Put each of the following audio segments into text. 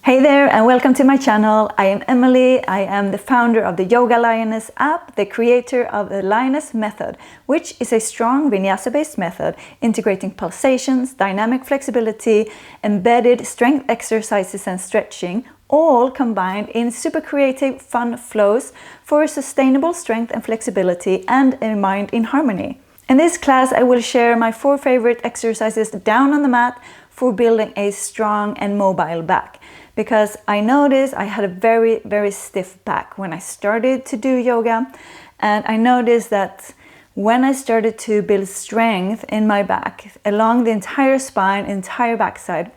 Hey there and welcome to my channel. I am Emilie. I am the founder of the Yoga Lioness app, the creator of the Lioness method, which is a strong vinyasa-based method integrating pulsations, dynamic flexibility, embedded strength exercises and stretching, all combined in super creative, fun flows for sustainable strength and flexibility and a mind in harmony. In this class, I will share my 4 favorite exercises down on the mat for building a strong and mobile back. Because I noticed I had a very stiff back when I started to do yoga, and I noticed that when I started to build strength in my back along the entire spine, entire backside,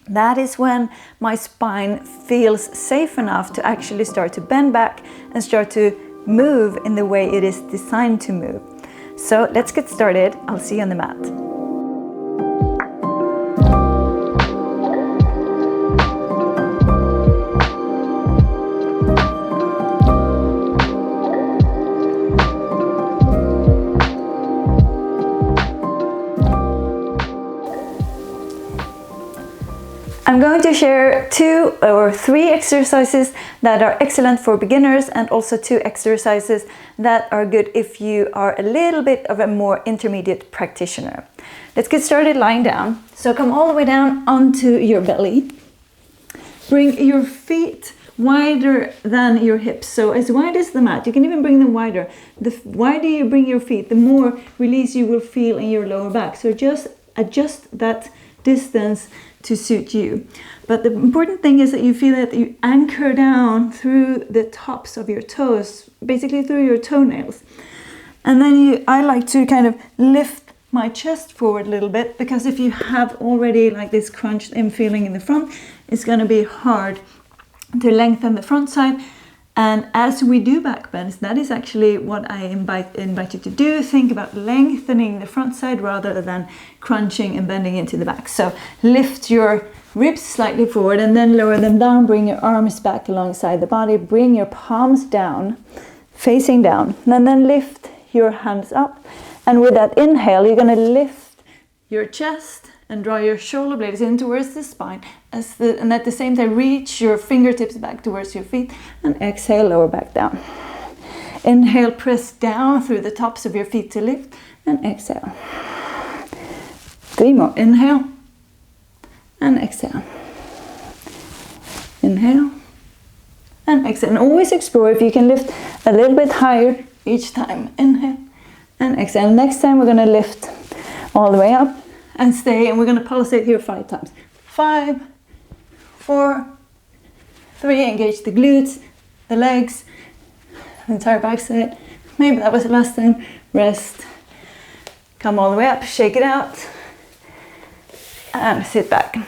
that is when my spine feels safe enough to actually start to bend back and start to move in the way it is designed to move. So let's get started. I'll see you on the mat. I'm going to share 2 or 3 exercises that are excellent for beginners and also 2 exercises that are good if you are a little bit of a more intermediate practitioner. Let's get started lying down. So come all the way down onto your belly. Bring your feet wider than your hips, so as wide as the mat. You can even bring them wider. The wider you bring your feet, the more release you will feel in your lower back. So just adjust that distance to suit you. But the important thing is that you feel that you anchor down through the tops of your toes, basically through your toenails. And then I like to kind of lift my chest forward a little bit, because if you have already like this crunched in feeling in the front, it's going to be hard to lengthen the front side. And as we do back bends, that is actually what I invite you to do. Think about lengthening the front side rather than crunching and bending into the back. So lift your ribs slightly forward and then lower them down. Bring your arms back alongside the body. Bring your palms down, facing down. And then lift your hands up. And with that inhale, you're going to lift your chest and draw your shoulder blades in towards the spine, and at the same time reach your fingertips back towards your feet, and exhale, lower back down. Inhale, press down through the tops of your feet to lift, and exhale. 3 more. Inhale and exhale. Inhale and exhale. And always explore if you can lift a little bit higher each time. Inhale and exhale. Next time we're going to lift all the way up and stay, and we're going to pulsate here 5 times. 5, 4, 3, engage the glutes, the legs, the entire backside. Maybe that was the last time. Rest. Come all the way up, shake it out, and sit back.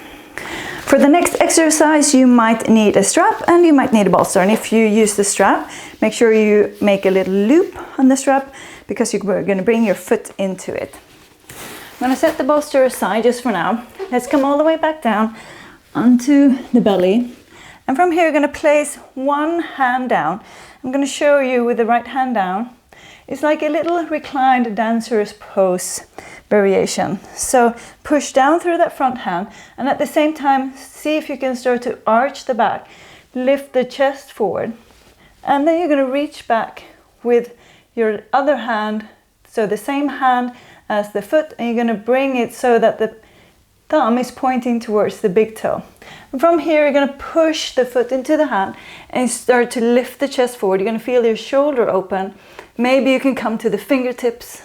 For the next exercise, you might need a strap and you might need a bolster. And if you use the strap, make sure you make a little loop on the strap, because you're going to bring your foot into it. I'm going to set the bolster aside just for now. Let's come all the way back down onto the belly. And from here, you're going to place one hand down. I'm going to show you with the right hand down. It's like a little reclined dancer's pose variation. So push down through that front hand, and at the same time, see if you can start to arch the back. Lift the chest forward. And then you're going to reach back with your other hand, so the same hand as the foot, and you're going to bring it so that the thumb is pointing towards the big toe. And from here, you're going to push the foot into the hand and start to lift the chest forward. You're going to feel your shoulder open. Maybe you can come to the fingertips,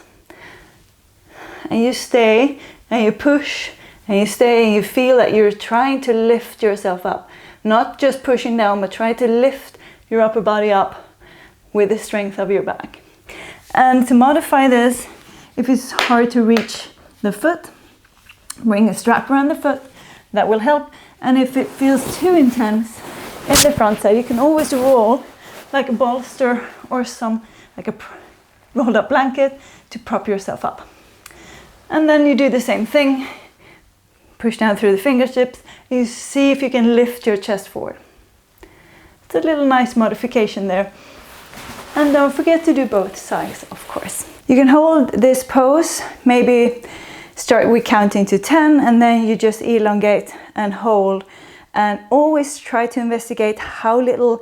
and you stay and you push and you stay, and you feel that you're trying to lift yourself up, not just pushing down, but try to lift your upper body up with the strength of your back. And to modify this, if it's hard to reach the foot, bring a strap around the foot. That will help. And if it feels too intense in the front side, you can always roll like a bolster or like a rolled up blanket to prop yourself up. And then you do the same thing. Push down through the fingertips. You see if you can lift your chest forward. It's a little nice modification there. And don't forget to do both sides, of course. You can hold this pose, maybe start with counting to 10, and then you just elongate and hold And always try to investigate how little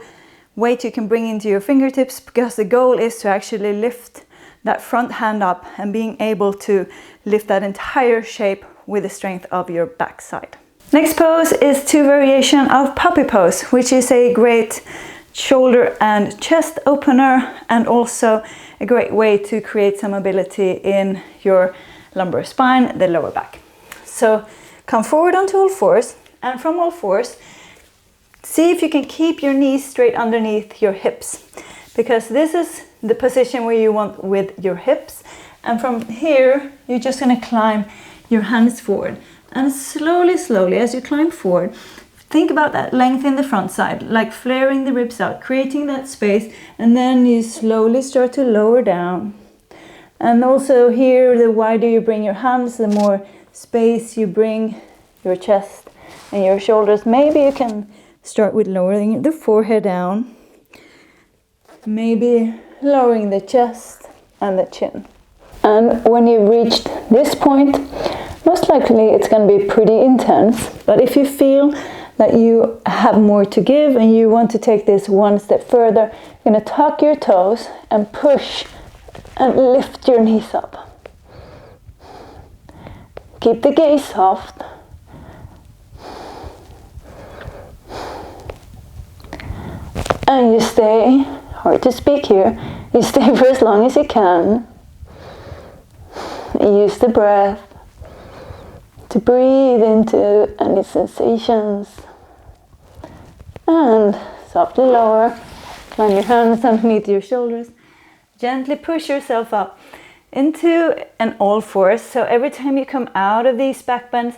weight you can bring into your fingertips, because the goal is to actually lift that front hand up and being able to lift that entire shape with the strength of your backside. Next pose is 2 variations of puppy pose, which is a great shoulder and chest opener, and also a great way to create some mobility in your lumbar spine, the lower back. So come forward onto all fours, and from all fours, see if you can keep your knees straight underneath your hips, because this is the position where you want with your hips. And from here, you're just going to climb your hands forward. And slowly, slowly, as you climb forward, think about that length in the front side, like flaring the ribs out, creating that space, and then you slowly start to lower down. And also here, the wider you bring your hands, the more space you bring your chest and your shoulders. Maybe you can start with lowering the forehead down, maybe lowering the chest and the chin. And when you've reached this point, most likely it's going to be pretty intense, but if you feel that you have more to give and you want to take this one step further, you're going to tuck your toes and push and lift your knees up. Keep the gaze soft. And you stay, hard to speak here, you stay for as long as you can. Use the breath to breathe into any sensations. And softly lower, climb your hands underneath your shoulders. Gently push yourself up into an all fours. So every time you come out of these back bends,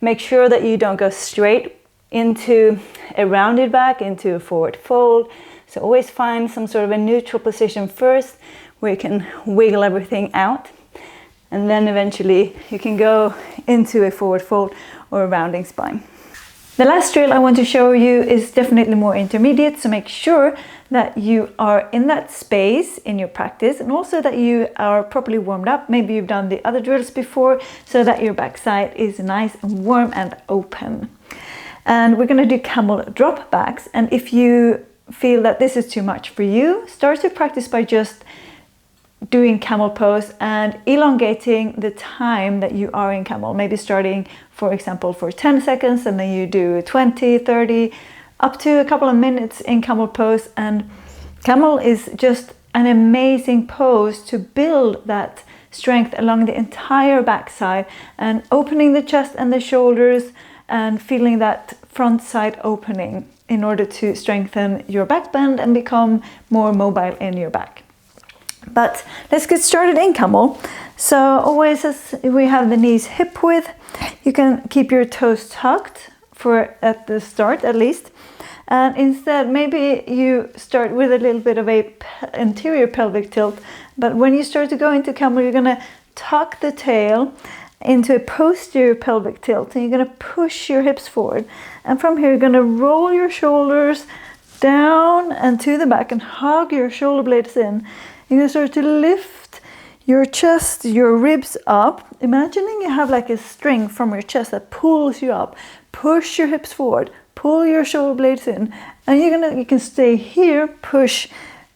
make sure that you don't go straight into a rounded back, into a forward fold. So always find some sort of a neutral position first, where you can wiggle everything out. And then eventually you can go into a forward fold or a rounding spine. The last drill I want to show you is definitely more intermediate, so make sure that you are in that space in your practice, and also that you are properly warmed up. Maybe you've done the other drills before, so that your backside is nice and warm and open. And we're going to do camel drop backs, and if you feel that this is too much for you, start to practice by just doing camel pose and elongating the time that you are in camel. Maybe starting, for example, for 10 seconds, and then you do 20, 30, up to a couple of minutes in camel pose. And camel is just an amazing pose to build that strength along the entire backside, and opening the chest and the shoulders and feeling that front side opening in order to strengthen your back bend and become more mobile in your back. But let's get started in camel. So always, as we have the knees hip width, you can keep your toes tucked for at the start at least. And instead, maybe you start with a little bit of a anterior pelvic tilt. But when you start to go into camel, you're going to tuck the tail into a posterior pelvic tilt, and you're going to push your hips forward. And from here, you're going to roll your shoulders down and to the back and hug your shoulder blades in. You're going to start to lift your chest, your ribs up, imagining you have like a string from your chest that pulls you up. Push your hips forward, pull your shoulder blades in, and you can stay here, push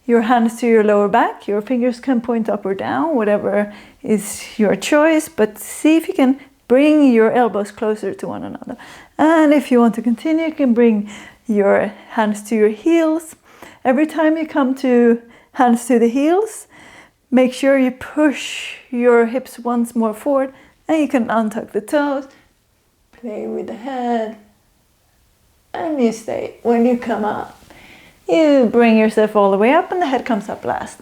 your hands to your lower back. Your fingers can point up or down, whatever is your choice, but see if you can bring your elbows closer to one another. And if you want to continue, you can bring your hands to your heels. Every time you come to hands to the heels, make sure you push your hips once more forward, and you can untuck the toes, play with the head, and you stay. When you come up, you bring yourself all the way up, and the head comes up last.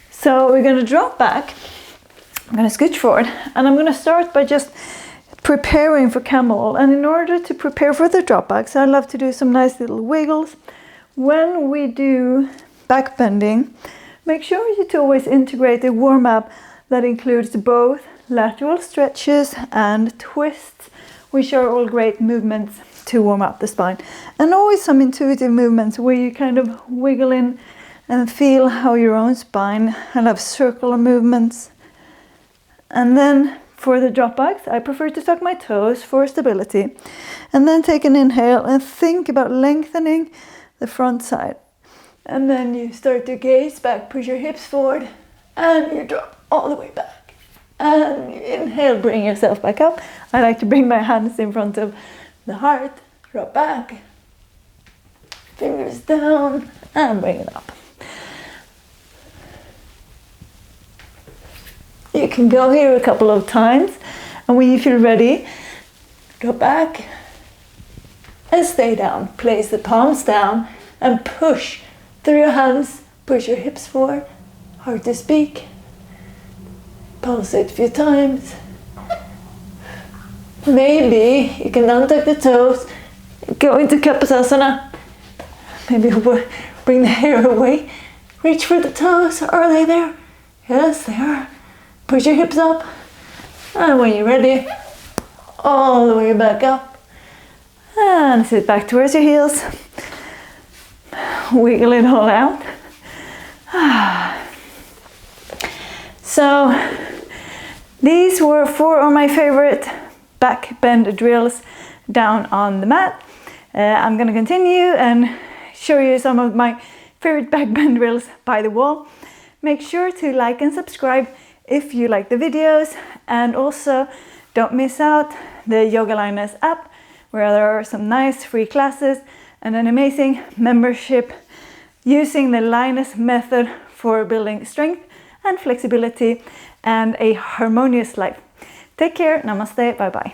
So we're going to drop back. I'm going to scooch forward, and I'm going to start by just preparing for camel. And in order to prepare for the drop backs, I love to do some nice little wiggles. When we do back bending, make sure you to always integrate a warm-up that includes both lateral stretches and twists, which are all great movements to warm up the spine. And always some intuitive movements where you kind of wiggle in and feel how your own spine, and have circular movements. And then for the drop backs, I prefer to tuck my toes for stability. And then take an inhale and think about lengthening the front side. And then you start to gaze back, push your hips forward, and you drop all the way back. And you inhale, bring yourself back up. I like to bring my hands in front of the heart, drop back, fingers down, and bring it up. You can go here a couple of times, and when you feel ready, go back and stay down. Place the palms down and push through your hands, push your hips forward, hard to speak. Pulse it a few times. Maybe you can untuck the toes, go into Kapasasana. Maybe bring the hair away. Reach for the toes. Are they there? Yes, they are. Push your hips up. And when you're ready, all the way back up. And sit back towards your heels. Wiggle it all out. So these were 4 of my favorite back bend drills down on the mat. I'm going to continue and show you some of my favorite back bend drills by the wall. Make sure to like and subscribe if you like the videos, and also don't miss out the Yoga Lioness app, where there are some nice free classes and an amazing membership using the Lioness method for building strength and flexibility and a harmonious life. Take care, namaste, bye bye.